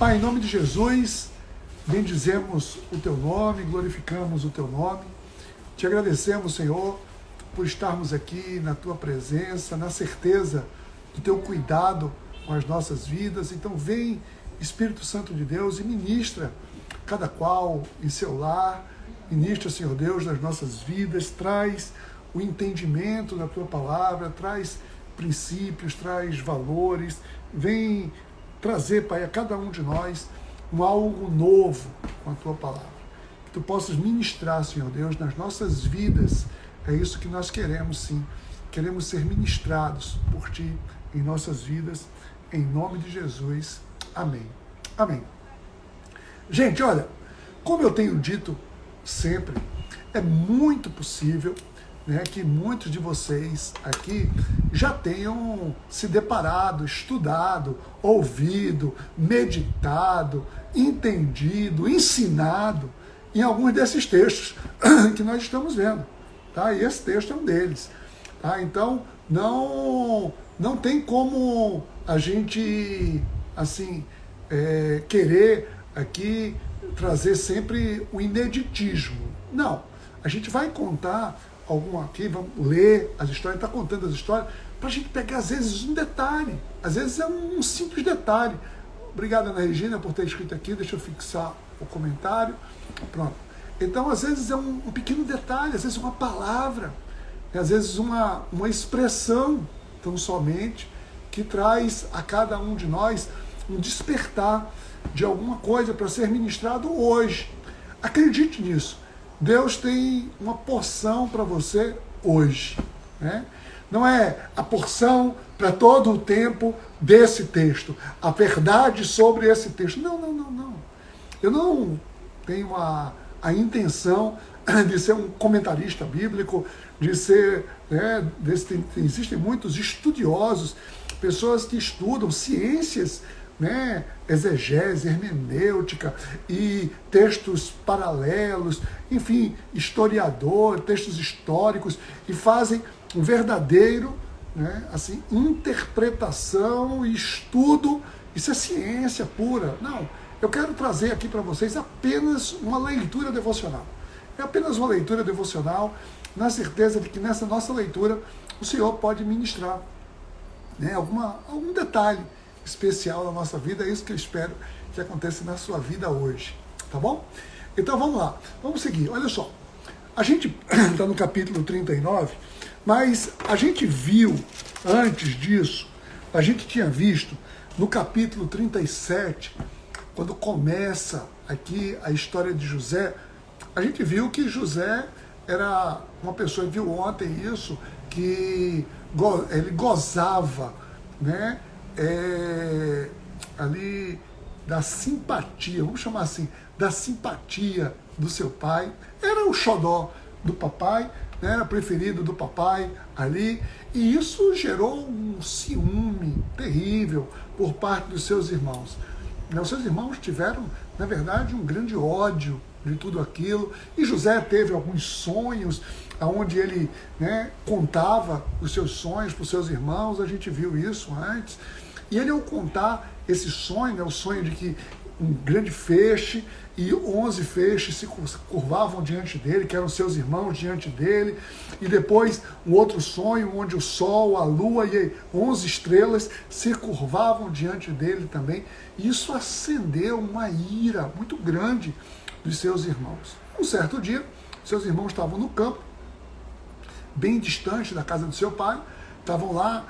Pai, em nome de Jesus, bendizemos o Teu nome, glorificamos o Teu nome. Te agradecemos, Senhor, por estarmos aqui na Tua presença, na certeza do Teu cuidado com as nossas vidas. Então vem, Espírito Santo de Deus, e ministra cada qual em seu lar, ministra, Senhor Deus, nas nossas vidas, traz o entendimento da Tua palavra, traz princípios, traz valores, vem trazer, Pai, a cada um de nós algo novo com a Tua palavra. Que Tu possas ministrar, Senhor Deus, nas nossas vidas. É isso que nós queremos, sim. Queremos ser ministrados por Ti em nossas vidas, em nome de Jesus. Amém. Amém. Gente, olha, como eu tenho dito sempre, é muito possível, né, que muitos de vocês aqui já tenham se deparado, estudado, ouvido, meditado, entendido, ensinado em alguns desses textos que nós estamos vendo, tá? E esse texto é um deles, tá? Então não tem como a gente assim querer aqui trazer sempre o ineditismo. Não, a gente vai contar algum aqui, vamos ler as histórias, está contando as histórias, para a gente pegar, às vezes, um detalhe. Às vezes é um simples detalhe. Obrigado, Ana Regina, por ter escrito aqui. Deixa eu fixar o comentário. Pronto. Então, às vezes é um pequeno detalhe, às vezes uma palavra, às vezes uma expressão, tão somente, que traz a cada um de nós um despertar de alguma coisa para ser ministrado hoje. Acredite nisso. Deus tem uma porção para você hoje, né? Não é a porção para todo o tempo desse texto, a verdade sobre esse texto. Não. Eu não tenho a intenção de ser um comentarista bíblico, de ser, né, existem muitos estudiosos, pessoas que estudam ciências, né, exegese, hermenêutica e textos paralelos, enfim, textos históricos, e fazem um verdadeiro, né, assim, interpretação e estudo. Isso é ciência pura. Não, eu quero trazer aqui para vocês apenas uma leitura devocional. É apenas uma leitura devocional, na certeza de que nessa nossa leitura o Senhor pode ministrar, né, algum detalhe especial na nossa vida. É isso que eu espero que aconteça na sua vida hoje, tá bom? Então vamos lá, vamos seguir. Olha só, a gente está no capítulo 39, mas a gente viu, antes disso, a gente tinha visto no capítulo 37, quando começa aqui a história de José, a gente viu que José era uma pessoa, viu ontem isso, que ele gozava, né, ali da simpatia, vamos chamar assim, da simpatia do seu pai. Era o xodó do papai, né, era preferido do papai ali, e isso gerou um ciúme terrível por parte dos seus irmãos. Os seus irmãos tiveram, na verdade, um grande ódio de tudo aquilo, e José teve alguns sonhos onde ele, né, contava os seus sonhos para os seus irmãos. A gente viu isso antes. E ele, ao contar esse sonho, né, o sonho de que um grande feixe e 11 feixes se curvavam diante dele, que eram seus irmãos diante dele, e depois um outro sonho onde o sol, a lua e 11 estrelas se curvavam diante dele também. E isso acendeu uma ira muito grande dos seus irmãos. Um certo dia, seus irmãos estavam no campo, bem distante da casa do seu pai, estavam lá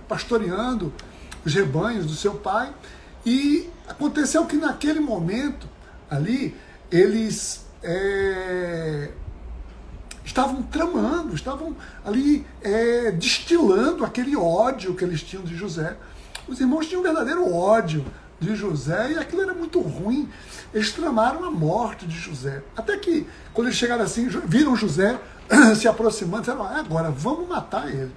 pastoreando os rebanhos do seu pai, e aconteceu que naquele momento ali eles estavam tramando, estavam ali destilando aquele ódio que eles tinham de José. Os irmãos tinham um verdadeiro ódio de José, e aquilo era muito ruim. Eles tramaram a morte de José, até que quando eles chegaram assim, viram José se aproximando, disseram: agora vamos matar ele.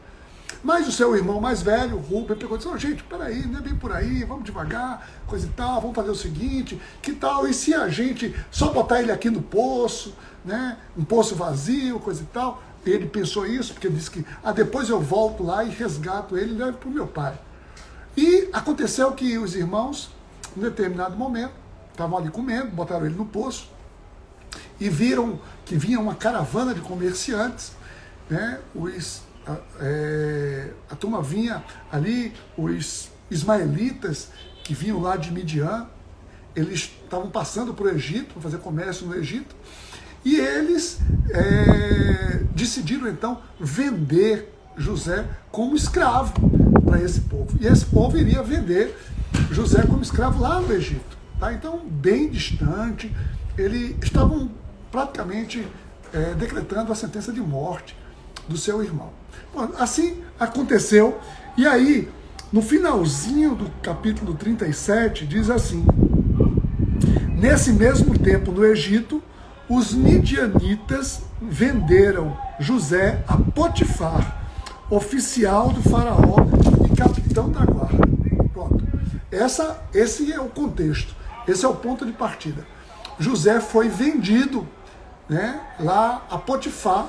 Mas o seu irmão mais velho, Rubem, pegou e disse: gente, peraí, não é bem por aí, vamos devagar, coisa e tal, vamos fazer o seguinte, que tal, e se a gente só botar ele aqui no poço, né, um poço vazio, coisa e tal. Ele pensou isso, porque disse que depois eu volto lá e resgato ele e levo para o meu pai. E aconteceu que os irmãos, em determinado momento, estavam ali comendo, botaram ele no poço, e viram que vinha uma caravana de comerciantes, né? A turma vinha ali, os ismaelitas que vinham lá de Midian, eles estavam passando para o Egito, para fazer comércio no Egito, e eles decidiram então vender José como escravo para esse povo. E esse povo iria vender José como escravo lá no Egito. Tá? Então, bem distante, eles estavam praticamente decretando a sentença de morte do seu irmão. Bom, assim aconteceu, e aí, no finalzinho do capítulo 37, diz assim: nesse mesmo tempo, no Egito, os midianitas venderam José a Potifar, oficial do faraó e capitão da guarda. Pronto. Esse é o contexto, esse é o ponto de partida. José foi vendido, né, lá a Potifar.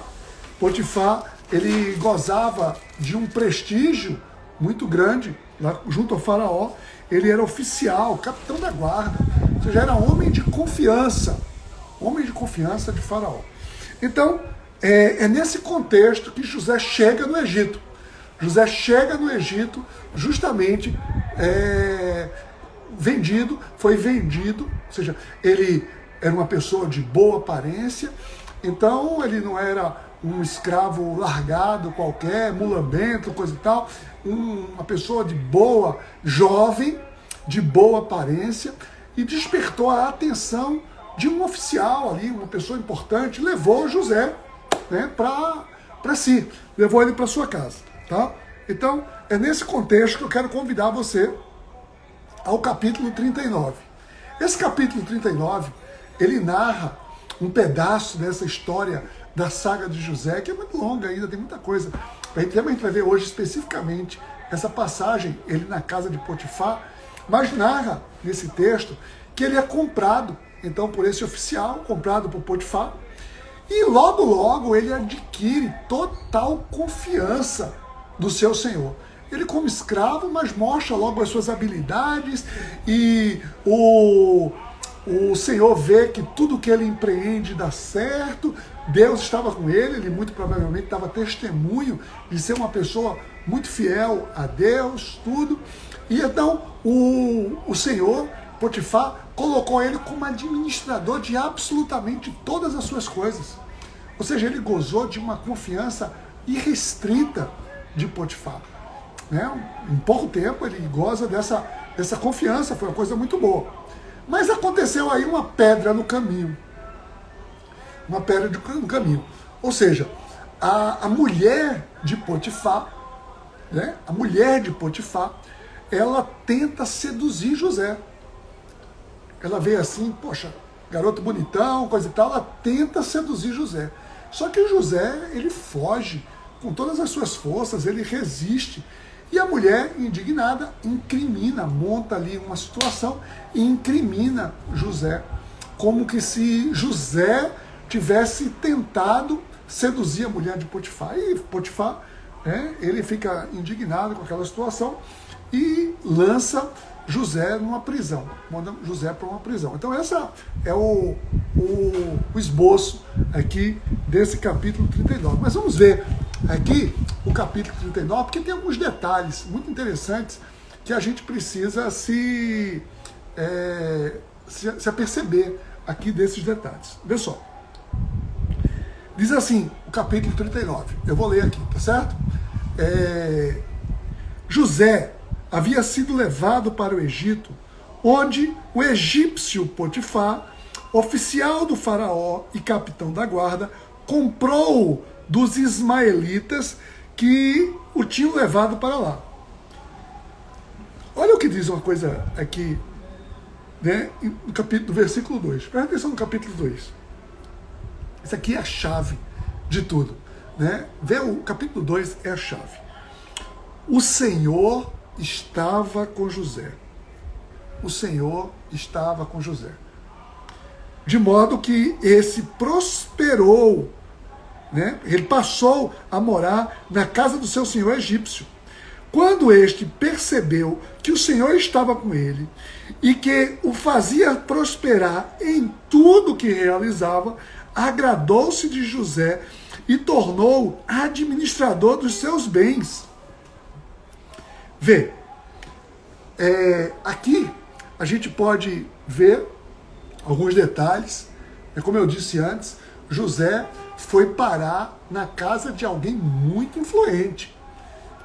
Potifar, ele gozava de um prestígio muito grande lá junto ao faraó. Ele era oficial, capitão da guarda, ou seja, era homem de confiança de faraó. Então, é nesse contexto que José chega no Egito. José chega no Egito justamente foi vendido, ou seja, ele era uma pessoa de boa aparência, então ele não era um escravo largado qualquer, mulambento, coisa e tal, uma pessoa de boa, jovem, de boa aparência, e despertou a atenção de um oficial ali, uma pessoa importante, levou José, né, para si, levou ele para sua casa. Tá? Então, é nesse contexto que eu quero convidar você ao capítulo 39. Esse capítulo 39, ele narra um pedaço dessa história da saga de José, que é muito longa ainda, tem muita coisa. A gente vai ver hoje especificamente essa passagem, ele na casa de Potifar, mas narra nesse texto que ele é comprado, então, por esse oficial, comprado por Potifar, e logo, logo ele adquire total confiança do seu senhor. Ele como escravo, mas mostra logo as suas habilidades, e o Senhor vê que tudo que ele empreende dá certo. Deus estava com ele, ele muito provavelmente dava testemunho de ser uma pessoa muito fiel a Deus, tudo. E então o Senhor, Potifar, colocou ele como administrador de absolutamente todas as suas coisas. Ou seja, ele gozou de uma confiança irrestrita de Potifar. Né? Em pouco tempo ele goza dessa confiança, foi uma coisa muito boa. Mas aconteceu aí uma pedra no caminho. Uma pedra no caminho. Ou seja, a mulher de Potifar, né? A mulher de Potifar, ela tenta seduzir José. Ela vê assim, poxa, garoto bonitão, coisa e tal, ela tenta seduzir José. Só que José, ele foge com todas as suas forças, ele resiste. E a mulher, indignada, incrimina, monta ali uma situação e incrimina José, como que se José tivesse tentado seduzir a mulher de Potifar. E Potifar, ele fica indignado com aquela situação e lança José numa prisão, manda José para uma prisão. Então essa é o esboço aqui desse capítulo 39. Mas vamos ver aqui o capítulo 39, porque tem alguns detalhes muito interessantes que a gente precisa se aperceber aqui desses detalhes. Vê só. Diz assim, o capítulo 39, eu vou ler aqui, tá certo? José havia sido levado para o Egito, onde o egípcio Potifar, oficial do faraó e capitão da guarda, comprou-o dos ismaelitas que o tinham levado para lá. Olha o que diz uma coisa aqui, né, no versículo 2. Presta atenção no capítulo 2. Isso aqui é a chave de tudo. Né? Vê, o capítulo 2 é a chave. O Senhor estava com José. O Senhor estava com José. De modo que esse prosperou, né? Ele passou a morar na casa do seu senhor egípcio, Quando este percebeu que o Senhor estava com ele e que o fazia prosperar em tudo que realizava, agradou-se de José e tornou administrador dos seus bens. Vê, aqui a gente pode ver alguns detalhes. Como eu disse antes, José foi parar na casa de alguém muito influente.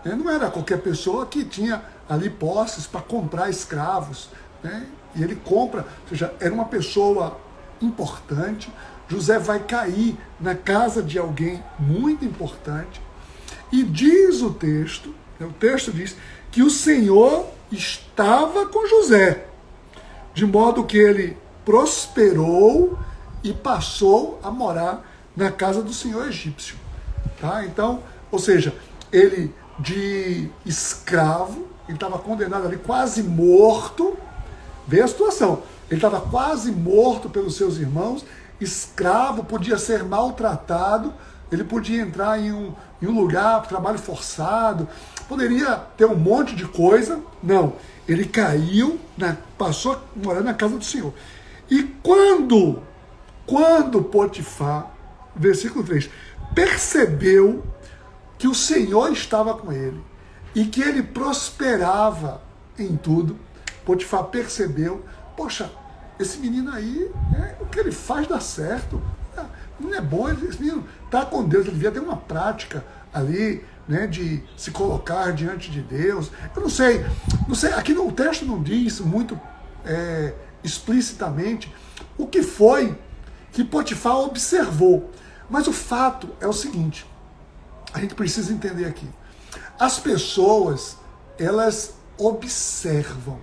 Não era qualquer pessoa que tinha ali posses para comprar escravos, né? E ele compra, ou seja, era uma pessoa importante. José vai cair na casa de alguém muito importante. E diz o texto diz que o Senhor estava com José, de modo que ele prosperou e passou a morar na casa do senhor egípcio. Tá? Então, ou seja, ele de escravo, ele estava condenado ali, quase morto. Vê a situação, ele estava quase morto pelos seus irmãos, escravo, podia ser maltratado, ele podia entrar em um lugar, trabalho forçado, poderia ter um monte de coisa. Não, ele caiu, passou a morar na casa do Senhor. E quando Potifar, versículo 3, percebeu que o Senhor estava com ele e que ele prosperava em tudo, Potifar percebeu, poxa, esse menino aí, o que ele faz dá certo, não é bom, esse menino está com Deus, ele devia ter uma prática ali, né, de se colocar diante de Deus. Eu não sei, aqui no texto não diz muito explicitamente o que foi que Potifar observou, mas o fato é o seguinte, a gente precisa entender aqui, as pessoas, elas observam,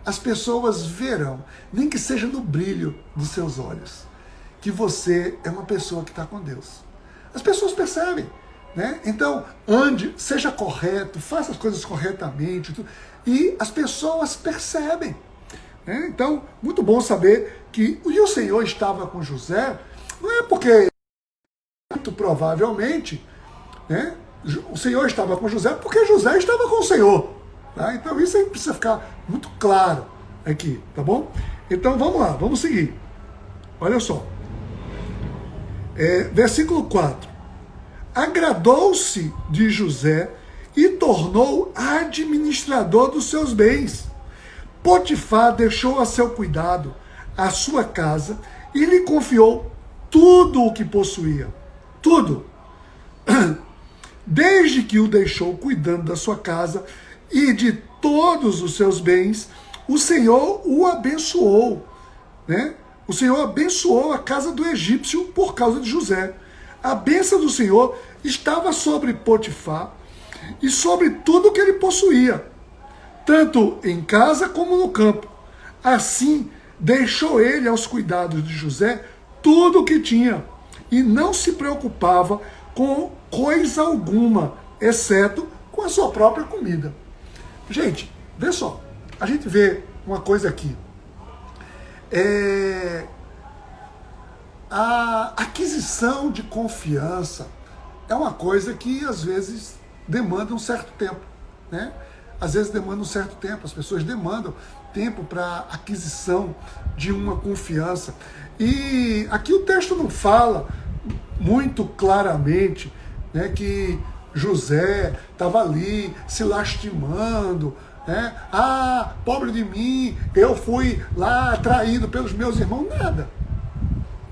as pessoas verão, nem que seja no brilho dos seus olhos, que você é uma pessoa que está com Deus. As pessoas percebem, né? Então, ande, seja correto, faça as coisas corretamente, e as pessoas percebem. Né? Então, muito bom saber que o Senhor estava com José, não é porque, muito provavelmente, né, o Senhor estava com José porque José estava com o Senhor. Tá? Então isso aí precisa ficar muito claro aqui, tá bom? Então vamos lá, vamos seguir. Olha só. Versículo 4. Agradou-se de José e tornou administrador dos seus bens. Potifar deixou a seu cuidado a sua casa e lhe confiou tudo o que possuía. Tudo. Desde que o deixou cuidando da sua casa e de todos os seus bens, o Senhor o abençoou. Né? O Senhor abençoou a casa do egípcio por causa de José. A bênção do Senhor estava sobre Potifar e sobre tudo que ele possuía, tanto em casa como no campo. Assim, deixou ele aos cuidados de José tudo o que tinha e não se preocupava com coisa alguma, exceto com a sua própria comida. Gente, vê só, a gente vê uma coisa aqui. A aquisição de confiança é uma coisa que às vezes demanda um certo tempo, né? Às vezes demanda um certo tempo, as pessoas demandam tempo para aquisição de uma confiança. E aqui o texto não fala muito claramente, né, que José estava ali se lastimando, né? Ah, pobre de mim, eu fui lá traído pelos meus irmãos, nada.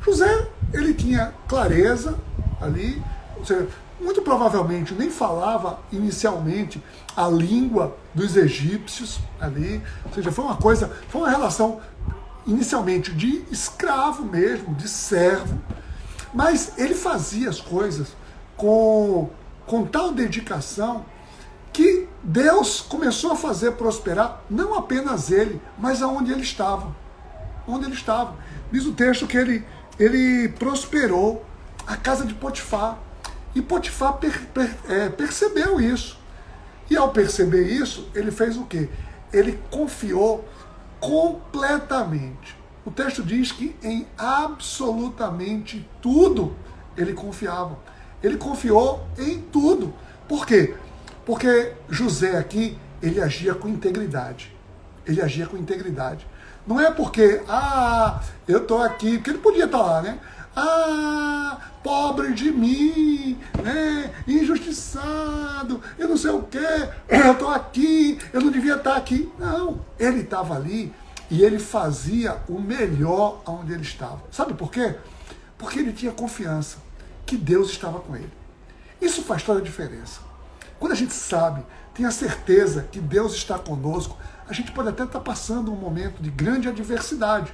José, ele tinha clareza ali, ou seja, muito provavelmente nem falava inicialmente a língua dos egípcios ali, ou seja, foi uma relação inicialmente de escravo mesmo, de servo, mas ele fazia as coisas com tal dedicação que Deus começou a fazer prosperar não apenas ele, mas aonde ele estava. Onde ele estava. Diz o texto que ele prosperou a casa de Potifar. E Potifar percebeu isso. E ao perceber isso, ele fez o quê? Ele confiou completamente. O texto diz que em absolutamente tudo ele confiava. Ele confiou em tudo. Por quê? Porque José aqui, ele agia com integridade. Ele agia com integridade. Não é porque, eu estou aqui, porque ele podia estar lá, né? Pobre de mim, né? Injustiçado, eu não sei o quê, eu estou aqui, eu não devia estar aqui. Não, ele estava ali e ele fazia o melhor onde ele estava. Sabe por quê? Porque ele tinha confiança que Deus estava com ele. Isso faz toda a diferença. Quando a gente sabe, tem a certeza que Deus está conosco, a gente pode até estar passando um momento de grande adversidade,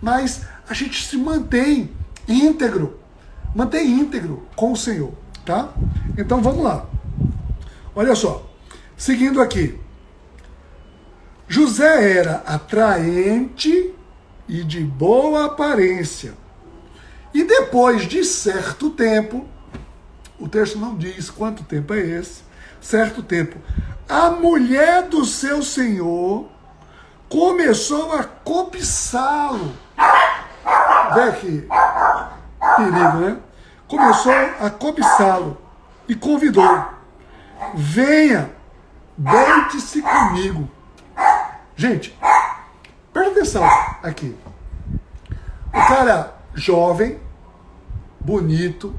mas a gente se mantém íntegro com o Senhor, tá? Então vamos lá. Olha só, seguindo aqui. José era atraente e de boa aparência. E depois de certo tempo, o texto não diz quanto tempo é esse, certo tempo, a mulher do seu senhor começou a cobiçá-lo. Vê que perigo, né? Começou a cobiçá-lo e convidou: venha, deite-se comigo. Gente, presta atenção aqui. O cara jovem, bonito,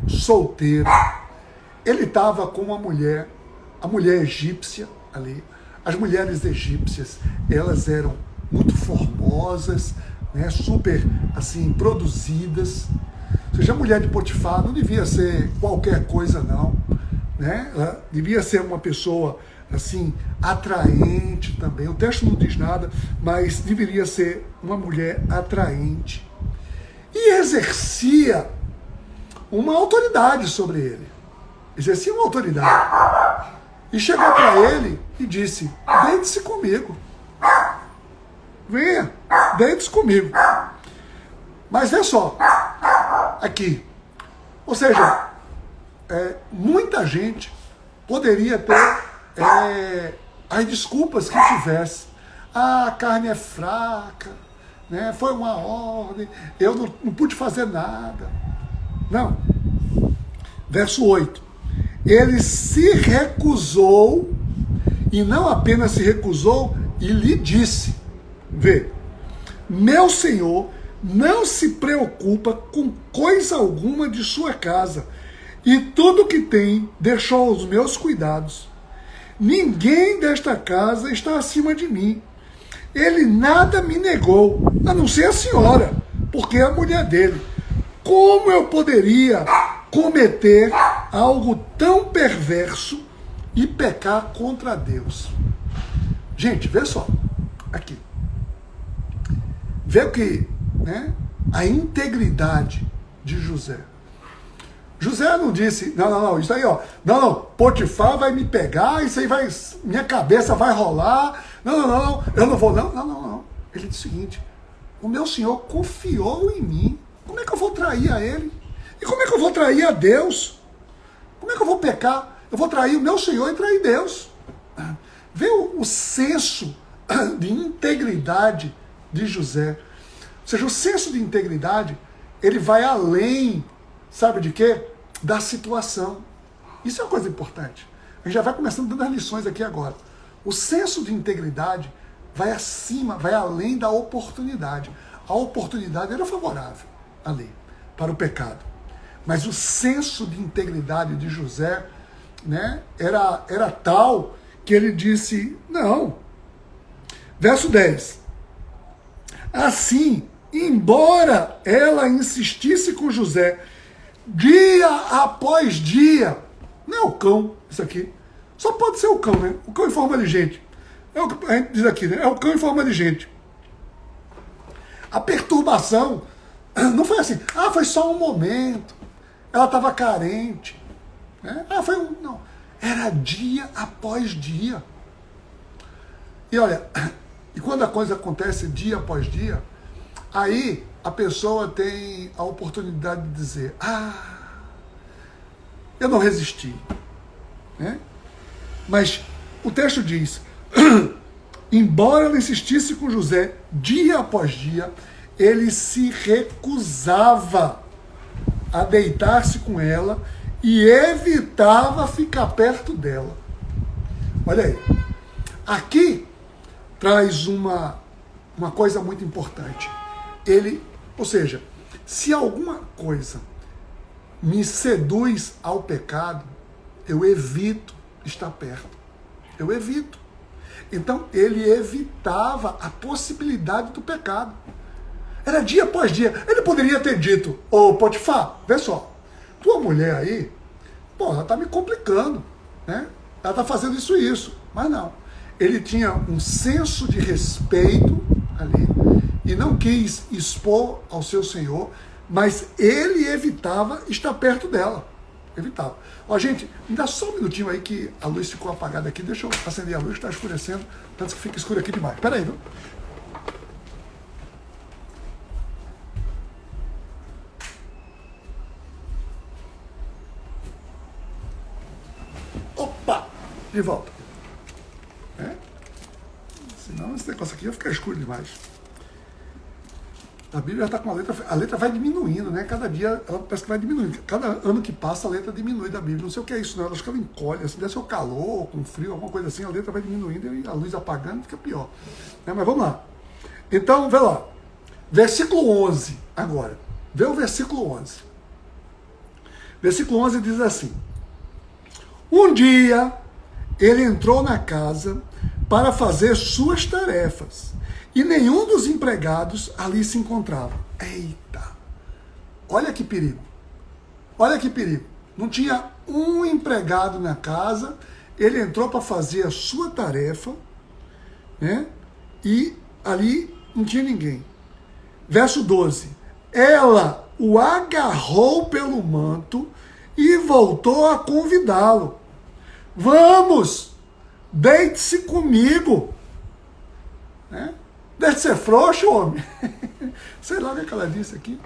solteiro, ele estava com uma mulher, a mulher egípcia ali. As mulheres egípcias, elas eram muito formosas, né, super assim, produzidas. Ou seja, a mulher de Potifar não devia ser qualquer coisa, não, né? Ela devia ser uma pessoa assim, atraente também. O texto não diz nada, mas deveria ser uma mulher atraente. E exercia uma autoridade sobre ele. Exercia uma autoridade. E chegou para ele e disse: deite-se comigo. Venha, deite-se comigo. Mas vê só, aqui. Ou seja, muita gente poderia ter as desculpas que tivesse. A carne é fraca, né? Foi uma ordem, eu não pude fazer nada. Não. Verso 8. Ele se recusou, e não apenas se recusou, e lhe disse, vê, meu senhor não se preocupa com coisa alguma de sua casa, e tudo que tem deixou aos meus cuidados. Ninguém desta casa está acima de mim. Ele nada me negou, a não ser a senhora, porque é a mulher dele. Como eu poderia cometer algo tão perverso e pecar contra Deus? Gente, vê só, aqui. Vê o que, né? A integridade de José. José não disse, não, isso aí, ó, não, Potifar vai me pegar, isso aí vai, minha cabeça vai rolar, não, eu não vou, não. Ele disse o seguinte: o meu senhor confiou em mim, como é que eu vou trair a ele? E como é que eu vou trair a Deus? Como é que eu vou pecar? Eu vou trair o meu senhor e trair Deus. Vê o senso de integridade de José. Ou seja, o senso de integridade, ele vai além, sabe de quê? Da situação. Isso é uma coisa importante. A gente já vai começando dando as lições aqui agora. O senso de integridade vai acima, vai além da oportunidade. A oportunidade era favorável ali, para o pecado. Mas o senso de integridade de José, né, era tal que ele disse, não. Verso 10. Assim, embora ela insistisse com José, dia após dia, não é o cão, isso aqui, só pode ser o cão, né? O cão em forma de gente. A gente diz aqui, né? É o cão em forma de gente. A perturbação não foi assim, foi só um momento, ela estava carente, né? Não, era dia após dia. E olha, e quando a coisa acontece dia após dia, aí a pessoa tem a oportunidade de dizer, eu não resisti, né? Mas o texto diz, embora ela insistisse com José dia após dia, ele se recusava a deitar-se com ela e evitava ficar perto dela. Olha aí. Aqui traz uma coisa muito importante. Ou seja, se alguma coisa me seduz ao pecado, eu evito estar perto. Eu evito. Então, ele evitava a possibilidade do pecado. Era dia após dia. Ele poderia ter dito, ô Potifar, vê só, tua mulher aí, pô, ela tá me complicando, né? Ela tá fazendo isso e isso. Mas não. Ele tinha um senso de respeito ali e não quis expor ao seu senhor, mas ele evitava estar perto dela. Evitava. Ó, gente, me dá só um minutinho aí que a luz ficou apagada aqui. Deixa eu acender a luz, está escurecendo, tanto que fica escuro aqui demais. Espera aí, viu? Opa! De volta. Senão esse negócio aqui vai ficar escuro demais. A Bíblia já está com a letra vai diminuindo, né? Cada dia ela parece que vai diminuindo. Cada ano que passa a letra diminui da Bíblia. Não sei o que é isso, não. Acho que ela encolhe. Se desse o calor, com frio, alguma coisa assim, a letra vai diminuindo e a luz apagando fica pior. Mas vamos lá. Então, vê lá. Versículo 11 agora. Vê o versículo 11. Versículo 11 diz assim: um dia ele entrou na casa para fazer suas tarefas, e nenhum dos empregados ali se encontrava. Eita! Olha que perigo. Olha que perigo. Não tinha um empregado na casa, ele entrou para fazer a sua tarefa, né? E ali não tinha ninguém. Verso 12. Ela o agarrou pelo manto e voltou a convidá-lo. Vamos, deite-se comigo. Né? Deve ser frouxo, homem. Sei lá o que ela disse aqui.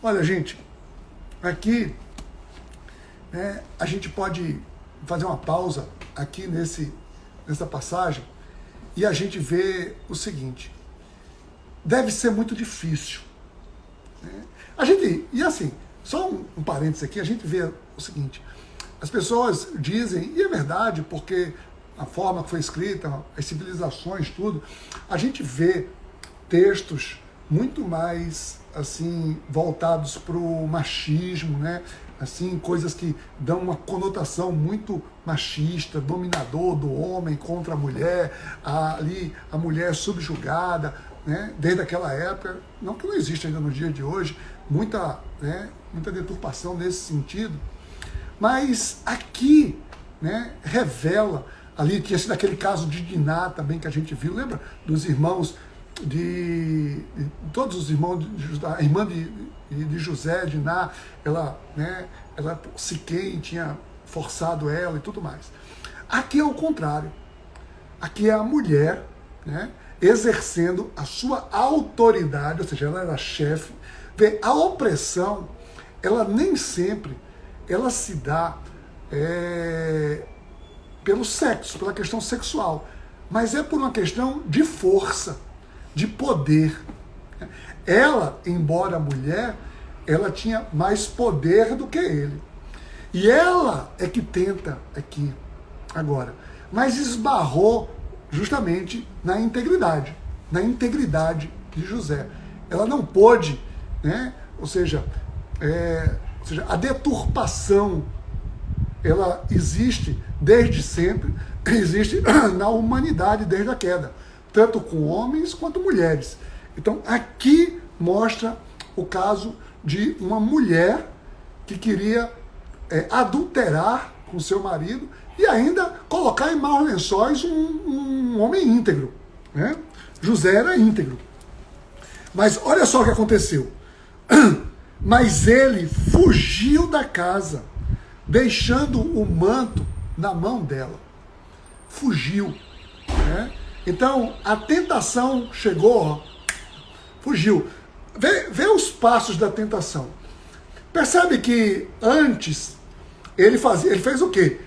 Olha, gente, aqui a gente pode fazer uma pausa aqui nessa passagem e a gente vê o seguinte: deve ser muito difícil. Né? E assim, só um parênteses aqui, a gente vê o seguinte: as pessoas dizem, e é verdade, porque a forma que foi escrita, as civilizações, tudo, a gente vê textos muito mais assim voltados para o machismo, né? Assim, coisas que dão uma conotação muito machista, dominador do homem contra a mulher, ali a mulher subjugada, né? Desde aquela época, não que não existe ainda no dia de hoje, muita deturpação nesse sentido, mas aqui, né, revela, ali tinha sido aquele caso de Diná também que a gente viu, lembra? Dos irmãos todos os irmãos a irmã de José, Diná, ela Siquém tinha forçado ela e tudo mais. Aqui é o contrário. Aqui é a mulher, né, exercendo a sua autoridade, ou seja, ela era chefe. Vê, a opressão, ela nem sempre ela se dá pelo sexo, pela questão sexual, mas é por uma questão de força, de poder. Ela, embora mulher, ela tinha mais poder do que ele. E ela é que tenta aqui, agora, mas esbarrou justamente na integridade de José. Ela não pôde, né? Ou seja, a deturpação, ela existe desde sempre, existe na humanidade desde a queda, tanto com homens quanto mulheres. Então aqui mostra o caso de uma mulher que queria adulterar com seu marido e ainda colocar em maus lençóis um homem íntegro. Né? José era íntegro. Mas olha só o que aconteceu. Mas ele fugiu da casa, deixando o manto na mão dela. Fugiu. Né? Então, a tentação chegou, fugiu. Vê os passos da tentação. Percebe que antes ele fez o quê?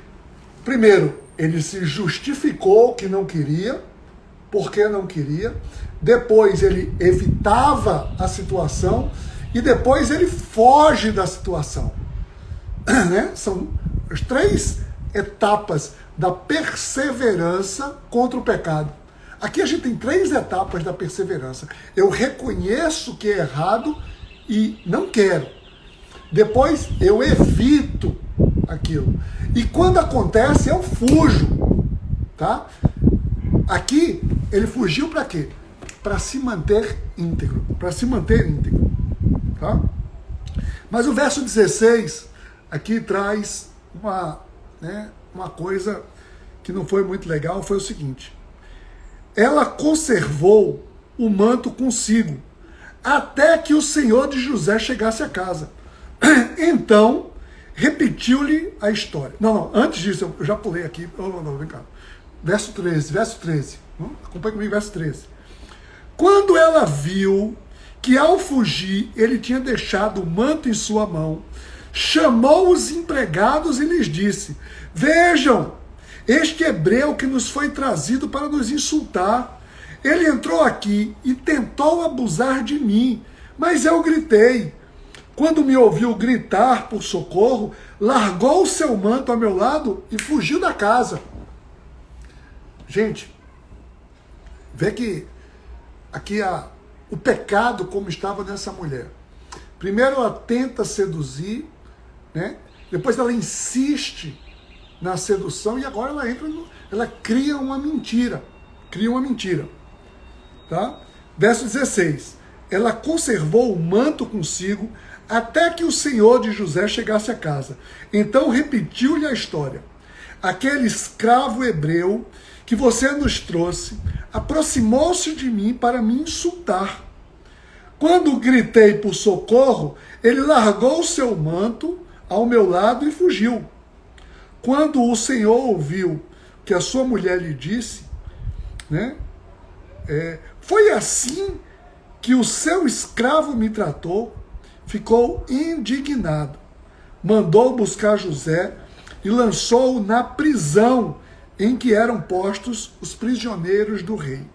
Primeiro, ele se justificou que não queria, porque não queria. Depois ele evitava a situação e depois ele foge da situação. né? São as 3 etapas da perseverança contra o pecado. Aqui a gente tem 3 etapas da perseverança. Eu reconheço que é errado e não quero. Depois eu evito aquilo. E quando acontece, eu fujo. Tá? Aqui ele fugiu para quê? Para se manter íntegro. Para se manter íntegro. Tá? Mas o verso 16 aqui traz uma coisa que não foi muito legal, foi o seguinte. Ela conservou o manto consigo, até que o senhor de José chegasse a casa. Então, repetiu-lhe a história. Não, antes disso, eu já pulei aqui. Não, vem cá. Verso 13. Acompanhe comigo, verso 13. Quando ela viu que ao fugir ele tinha deixado o manto em sua mão, chamou os empregados e lhes disse: vejam, este hebreu que nos foi trazido para nos insultar. Ele entrou aqui e tentou abusar de mim, mas eu gritei. Quando me ouviu gritar por socorro, largou o seu manto ao meu lado e fugiu da casa. Gente, vê que aqui o pecado como estava nessa mulher. Primeiro ela tenta seduzir, né? Depois ela insiste na sedução e agora ela cria uma mentira. Tá? Verso 16. Ela conservou o manto consigo até que o senhor de José chegasse a casa. Então repetiu-lhe a história. Aquele escravo hebreu que você nos trouxe aproximou-se de mim para me insultar. Quando gritei por socorro, ele largou o seu manto ao meu lado e fugiu. Quando o Senhor ouviu que a sua mulher lhe disse, né, foi assim que o seu escravo me tratou, ficou indignado. Mandou buscar José e lançou-o na prisão em que eram postos os prisioneiros do rei.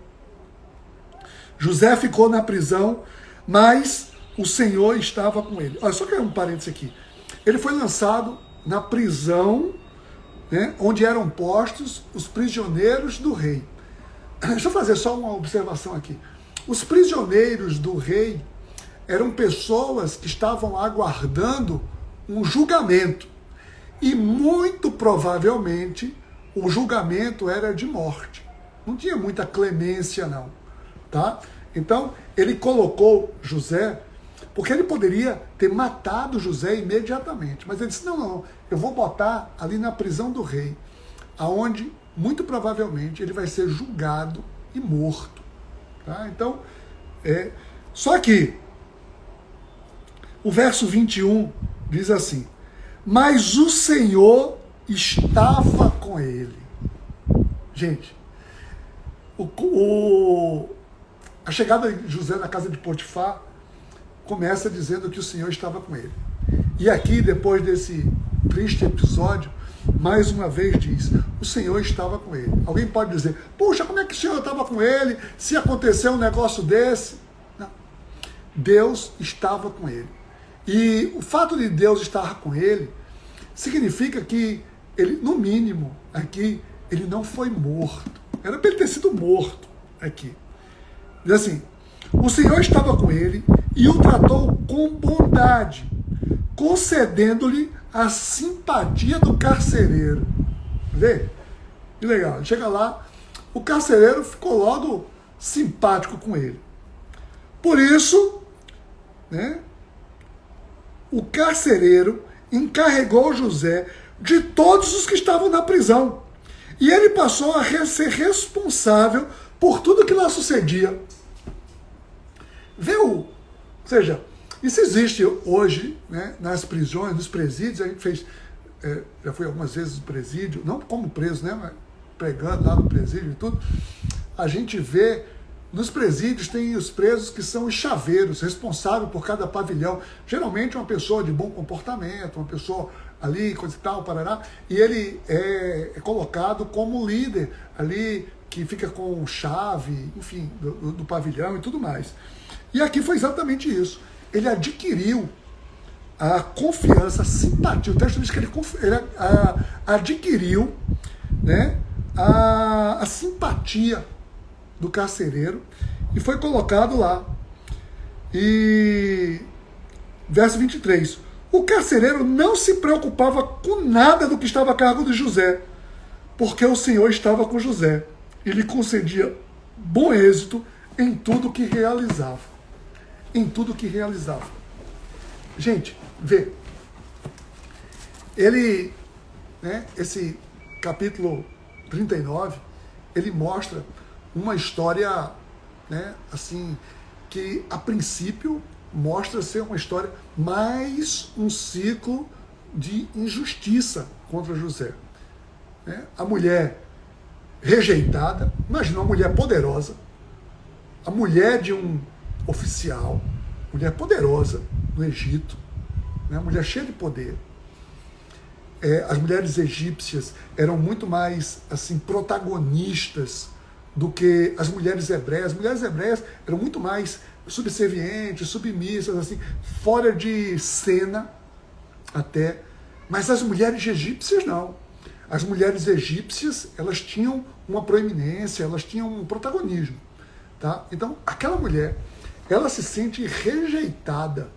José ficou na prisão, mas o Senhor estava com ele. Olha, só que um parênteses aqui. Ele foi lançado na prisão, né, onde eram postos os prisioneiros do rei. Deixa eu fazer só uma observação aqui. Os prisioneiros do rei eram pessoas que estavam aguardando um julgamento. E muito provavelmente o julgamento era de morte. Não tinha muita clemência, não. Tá? Então, ele colocou José, porque ele poderia ter matado José imediatamente. Mas ele disse, não, eu vou botar ali na prisão do rei, aonde, muito provavelmente, ele vai ser julgado e morto. Tá? Então, só que, o verso 21 diz assim, mas o Senhor estava com ele. Gente, a chegada de José na casa de Potifar começa dizendo que o Senhor estava com ele. E aqui, depois desse triste episódio, mais uma vez diz, o Senhor estava com ele. Alguém pode dizer, puxa, como é que o Senhor estava com ele se aconteceu um negócio desse? Não. Deus estava com ele. E o fato de Deus estar com ele significa que ele, no mínimo, aqui, ele não foi morto. Era para ele ter sido morto aqui. Diz assim, o Senhor estava com ele e o tratou com bondade, concedendo-lhe a simpatia do carcereiro. Vê? Que legal. Ele chega lá, o carcereiro ficou logo simpático com ele. Por isso, né, o carcereiro encarregou José de todos os que estavam na prisão. E ele passou a ser responsável por tudo que lá sucedia. Ou seja, isso existe hoje, né, nas prisões, nos presídios. A gente fez, já foi algumas vezes no presídio, não como preso, né, mas pregando lá no presídio e tudo. A gente vê, nos presídios tem os presos que são os chaveiros, responsáveis por cada pavilhão. Geralmente uma pessoa de bom comportamento, uma pessoa ali, coisa e tal, parará, e ele é colocado como líder ali, que fica com chave, enfim, do pavilhão e tudo mais. E aqui foi exatamente isso. Ele adquiriu a confiança, a simpatia. O texto diz que ele adquiriu, né, a simpatia do carcereiro e foi colocado lá. E verso 23. O carcereiro não se preocupava com nada do que estava a cargo de José, porque o Senhor estava com José e lhe concedia bom êxito em tudo que realizava. Em tudo que realizava. Gente, vê. Ele, né, esse capítulo 39, ele mostra uma história, né, assim, que a princípio mostra ser uma história, mais um ciclo de injustiça contra José. Né? A mulher rejeitada, imagina uma mulher poderosa, a mulher de um oficial, mulher poderosa no Egito, né? Mulher cheia de poder. As mulheres egípcias eram muito mais assim protagonistas do que as mulheres hebreias. As mulheres hebreias eram muito mais subservientes, submissas, assim, fora de cena até. Mas as mulheres egípcias não. As mulheres egípcias, elas tinham uma proeminência, elas tinham um protagonismo. Tá? Então, aquela mulher, ela se sente rejeitada.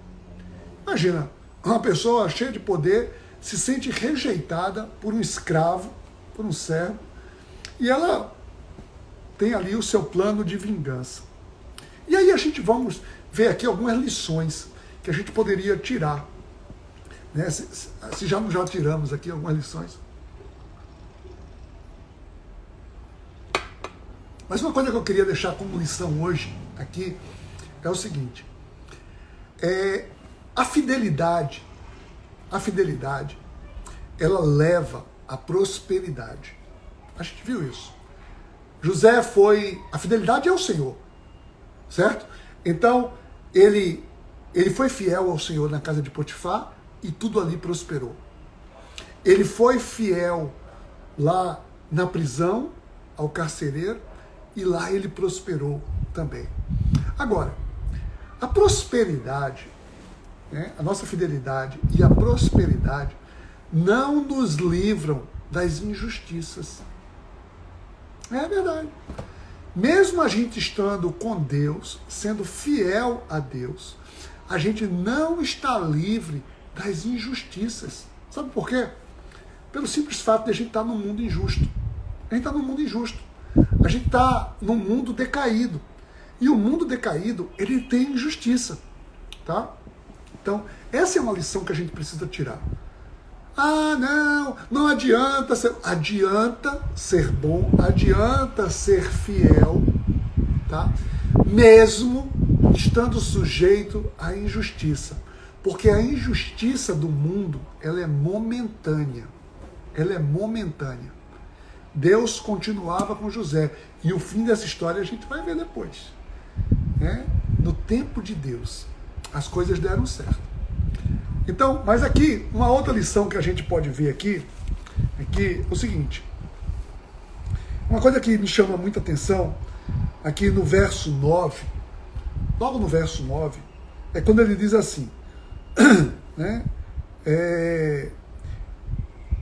Imagina, uma pessoa cheia de poder se sente rejeitada por um escravo, por um servo, e ela tem ali o seu plano de vingança. E aí a gente vamos ver aqui algumas lições que a gente poderia tirar. Né? Se já tiramos aqui algumas lições. Mas uma coisa que eu queria deixar como lição hoje aqui é o seguinte. A fidelidade, ela leva à prosperidade. A gente viu isso. José a fidelidade é o Senhor, certo? Então, ele foi fiel ao Senhor na casa de Potifar e tudo ali prosperou. Ele foi fiel lá na prisão, ao carcereiro, e lá ele prosperou também. Agora, a prosperidade, né, a nossa fidelidade e a prosperidade não nos livram das injustiças. É verdade. Mesmo a gente estando com Deus, sendo fiel a Deus, a gente não está livre das injustiças. Sabe por quê? Pelo simples fato de a gente estar num mundo injusto. A gente está num mundo injusto. A gente está num mundo decaído. E o mundo decaído, ele tem injustiça. Tá? Então, essa é uma lição que a gente precisa tirar. Não adianta ser bom, adianta ser fiel, tá? Mesmo estando sujeito à injustiça. Porque a injustiça do mundo, ela é momentânea. Ela é momentânea. Deus continuava com José. E o fim dessa história a gente vai ver depois. Né? No tempo de Deus, as coisas deram certo. Então, mas aqui, uma outra lição que a gente pode ver aqui, é que o seguinte, uma coisa que me chama muita atenção, aqui no verso 9, logo no verso 9, é quando ele diz assim, né,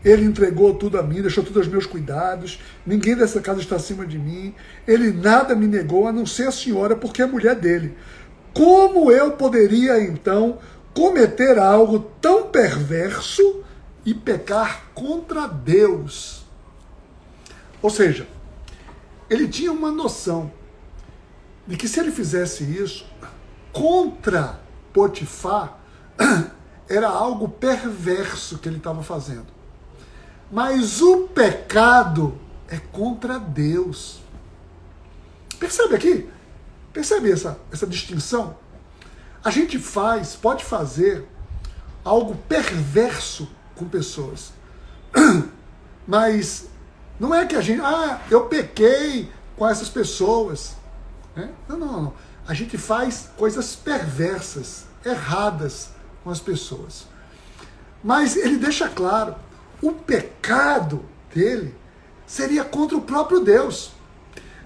ele entregou tudo a mim, deixou tudo aos meus cuidados, ninguém dessa casa está acima de mim, ele nada me negou, a não ser a senhora, porque é mulher dele. Como eu poderia, então, cometer algo tão perverso e pecar contra Deus? Ou seja, ele tinha uma noção de que se ele fizesse isso contra Potifar, era algo perverso que ele estava fazendo. Mas o pecado é contra Deus. Percebe aqui? Percebe essa distinção? A gente pode fazer algo perverso com pessoas. Mas não é que a gente, eu pequei com essas pessoas. Né? Não. A gente faz coisas perversas, erradas com as pessoas. Mas ele deixa claro, o pecado dele seria contra o próprio Deus.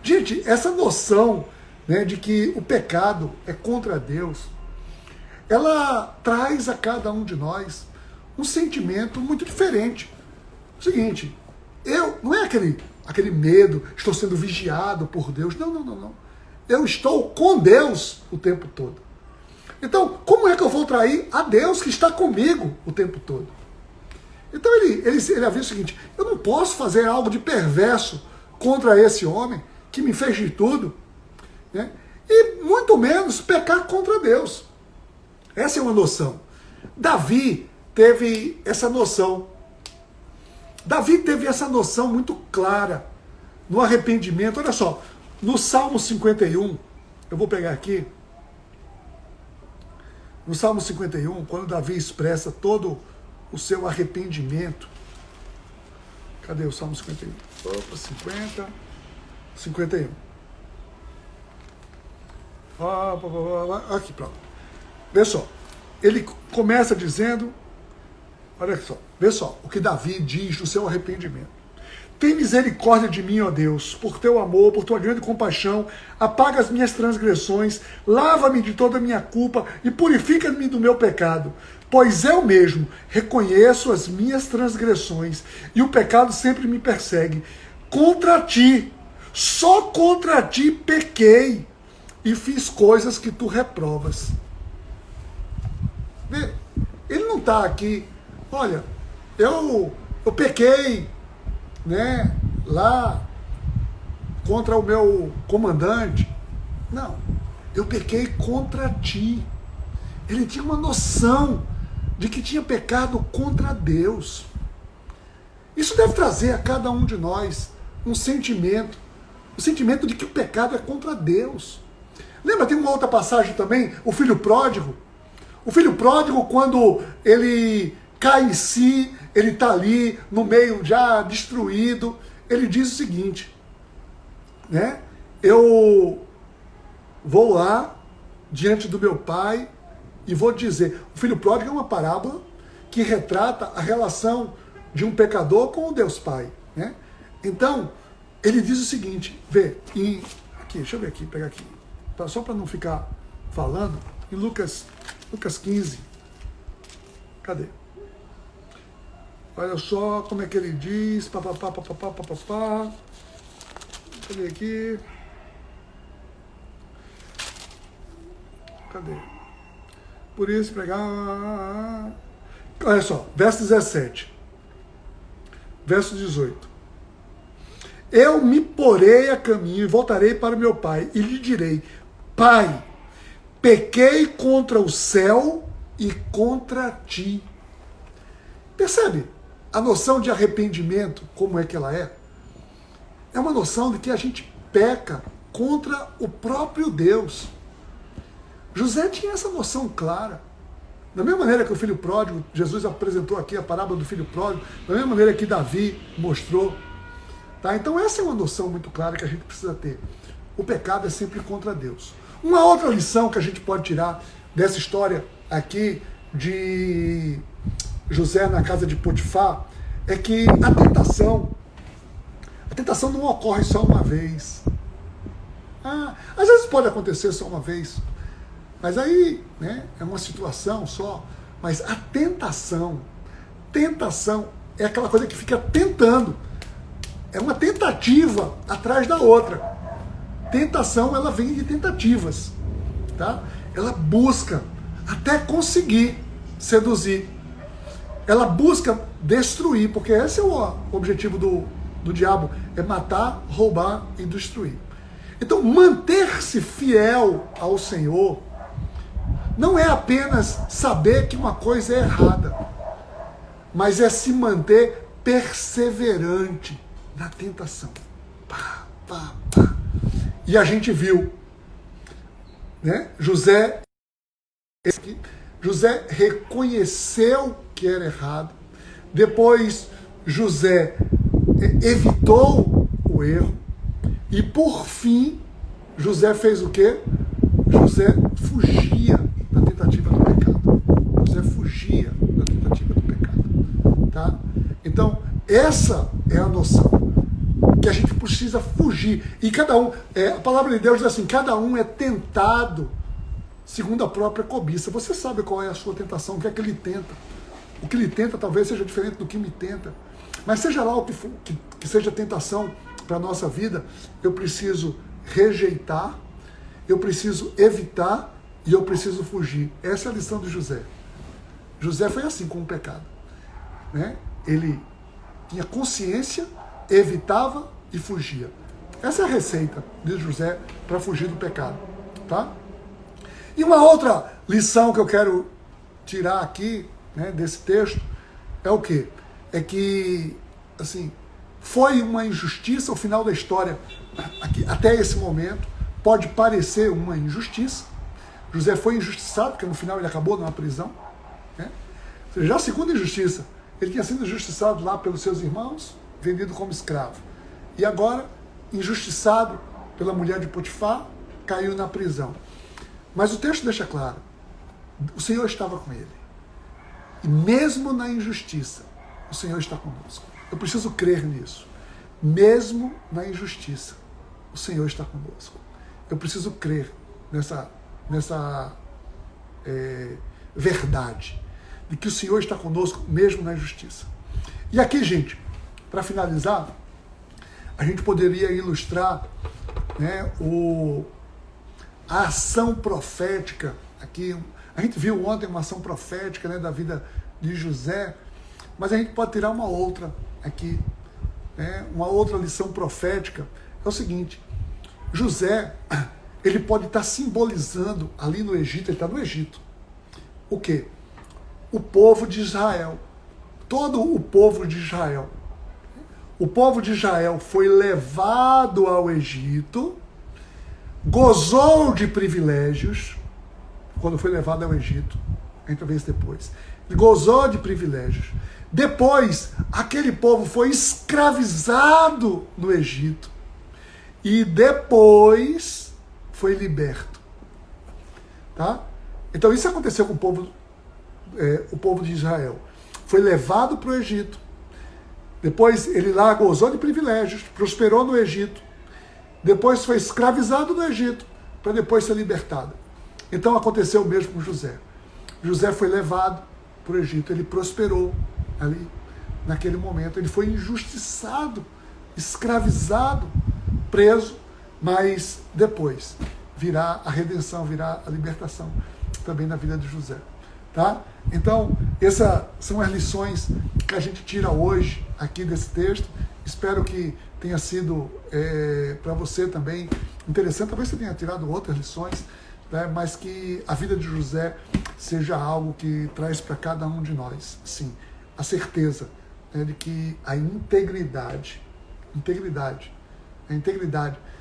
Gente, essa noção, né, de que o pecado é contra Deus, ela traz a cada um de nós um sentimento muito diferente. O seguinte, não é aquele medo, estou sendo vigiado por Deus. Não. Eu estou com Deus o tempo todo. Então, como é que eu vou trair a Deus que está comigo o tempo todo? Então ele avisa o seguinte, eu não posso fazer algo de perverso contra esse homem que me fez de tudo, né? E muito menos pecar contra Deus. Essa é uma noção. Davi teve essa noção. Davi teve essa noção muito clara no arrependimento. Olha só, no Salmo 51, eu vou pegar aqui, no Salmo 51, quando Davi expressa todo o seu arrependimento. Cadê o Salmo 51? Opa, 51. Aqui, pronto. Vê só, ele começa dizendo, olha só, vê só o que Davi diz no seu arrependimento. Tem misericórdia de mim, ó Deus, por teu amor, por tua grande compaixão, apaga as minhas transgressões, lava-me de toda a minha culpa e purifica-me do meu pecado, pois eu mesmo reconheço as minhas transgressões e o pecado sempre me persegue. Contra ti, só contra ti pequei e fiz coisas que tu reprovas. Vê, ele não está aqui, olha, eu pequei, né, lá contra o meu comandante. Não, eu pequei contra ti. Ele tinha uma noção de que tinha pecado contra Deus. Isso deve trazer a cada um de nós um sentimento de que o pecado é contra Deus. Lembra, tem uma outra passagem também, o filho pródigo. O filho pródigo, quando ele cai em si, ele está ali no meio já destruído, ele diz o seguinte, né? Eu vou lá diante do meu pai e vou dizer, o filho pródigo é uma parábola que retrata a relação de um pecador com o Deus Pai, né? Então, ele diz o seguinte, vê, aqui, deixa eu ver aqui, pegar aqui, só para não ficar falando, em Lucas 15, cadê? Olha só como é que ele diz, papapá, cadê aqui? Cadê? Por isso, pregar... Olha só, verso 17, verso 18. Eu me porei a caminho e voltarei para meu pai e lhe direi, Pai, pequei contra o céu e contra ti. Percebe a noção de arrependimento, como é que ela é? É uma noção de que a gente peca contra o próprio Deus. José tinha essa noção clara. Da mesma maneira que o filho pródigo, Jesus apresentou aqui a parábola do filho pródigo, da mesma maneira que Davi mostrou. Tá? Então essa é uma noção muito clara que a gente precisa ter. O pecado é sempre contra Deus. Uma outra lição que a gente pode tirar dessa história aqui de José na casa de Potifar é que a tentação não ocorre só uma vez. Às vezes pode acontecer só uma vez, mas aí, né, é uma situação só. Mas a tentação é aquela coisa que fica tentando. É uma tentativa atrás da outra. Tentação, ela vem de tentativas, tá? Ela busca até conseguir seduzir. Ela busca destruir, porque esse é o objetivo do diabo, é matar, roubar e destruir. Então, manter-se fiel ao Senhor não é apenas saber que uma coisa é errada, mas é se manter perseverante na tentação. E a gente viu, né? José reconheceu que era errado. Depois, José evitou o erro. E por fim, José fez o quê? José fugia da tentativa do pecado. José fugia da tentativa do pecado. Tá? Então, essa é a noção que a gente precisa fugir. E cada um, a palavra de Deus diz assim, cada um é tentado segundo a própria cobiça. Você sabe qual é a sua tentação, o que é que ele tenta. O que lhe tenta talvez seja diferente do que me tenta. Mas seja lá o que for, que seja tentação para a nossa vida, eu preciso rejeitar, eu preciso evitar e eu preciso fugir. Essa é a lição de José. José foi assim com o pecado, né? Ele tinha consciência, evitava e fugia. Essa é a receita de José para fugir do pecado, tá? E uma outra lição que eu quero tirar aqui, né, desse texto é o quê? É que, assim, foi uma injustiça. O final da história, aqui, até esse momento, pode parecer uma injustiça. José foi injustiçado, porque no final ele acabou numa prisão, né? Ou seja, já a segunda injustiça, ele tinha sido injustiçado lá pelos seus irmãos, vendido como escravo. E agora, injustiçado pela mulher de Potifar, caiu na prisão. Mas o texto deixa claro, o Senhor estava com ele. E mesmo na injustiça, o Senhor está conosco. Eu preciso crer nisso. Mesmo na injustiça, o Senhor está conosco. Eu preciso crer nessa verdade, de que o Senhor está conosco mesmo na injustiça. E aqui, gente, para finalizar, a gente poderia ilustrar, né, a ação profética. Aqui, a gente viu ontem uma ação profética, né, da vida de José, mas a gente pode tirar uma outra aqui, né, uma outra lição profética. É o seguinte: José, ele pode estar simbolizando ali no Egito, ele está no Egito, o quê? O povo de Israel. Todo o povo de Israel. O povo de Israel foi levado ao Egito, gozou de privilégios, quando foi levado ao Egito, a gente vai ver isso depois. Ele gozou de privilégios. Depois, aquele povo foi escravizado no Egito. E depois foi liberto. Tá? Então isso aconteceu com o povo de Israel. Foi levado para o Egito. Depois ele lá gozou de privilégios, prosperou no Egito. Depois foi escravizado no Egito, para depois ser libertado. Então aconteceu o mesmo com José. José foi levado para o Egito, ele prosperou ali, naquele momento. Ele foi injustiçado, escravizado, preso, mas depois virá a redenção, virá a libertação também na vida de José. Tá? Então, essas são as lições que a gente tira hoje aqui desse texto. Espero que tenha sido para você também interessante. Talvez você tenha tirado outras lições, né? Mas que a vida de José seja algo que traz para cada um de nós, sim, a certeza, né, de que a integridade,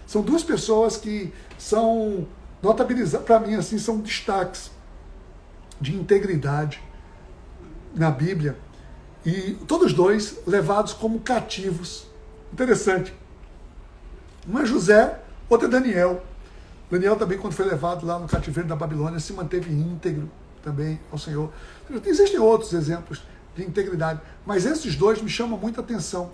são duas pessoas que são notabilizadas, para mim, assim, são destaques de integridade na Bíblia, e todos dois levados como cativos. Interessante. Um é José, outro é Daniel. Daniel também, quando foi levado lá no cativeiro da Babilônia, se manteve íntegro também ao Senhor. Existem outros exemplos de integridade, mas esses dois me chamam muita atenção,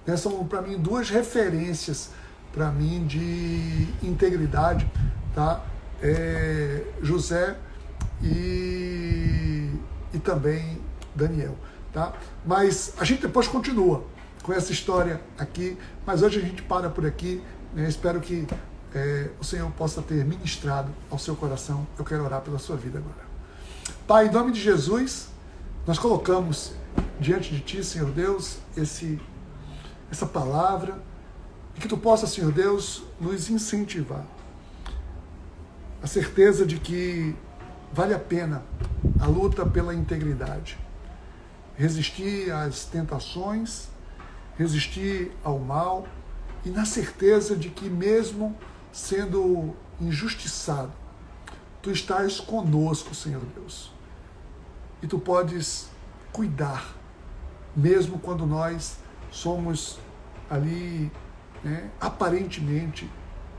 né? São, para mim, duas referências para mim de integridade, tá? José e também Daniel, tá? Mas a gente depois continua com essa história aqui, mas hoje a gente para por aqui, né? Espero que o Senhor possa ter ministrado ao seu coração. Eu quero orar pela sua vida agora. Pai, em nome de Jesus, nós colocamos diante de Ti, Senhor Deus, essa palavra, e que Tu possa, Senhor Deus, nos incentivar. A certeza de que vale a pena a luta pela integridade. Resistir às tentações, resistir ao mal, e na certeza de que mesmo sendo injustiçado, Tu estás conosco, Senhor Deus. E Tu podes cuidar, mesmo quando nós somos ali, né, aparentemente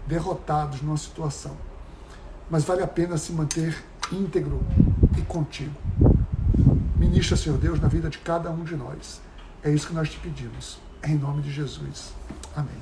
derrotados numa situação. Mas vale a pena se manter íntegro e contigo. Ministra, Senhor Deus, na vida de cada um de nós. É isso que nós te pedimos. Em nome de Jesus. Amém.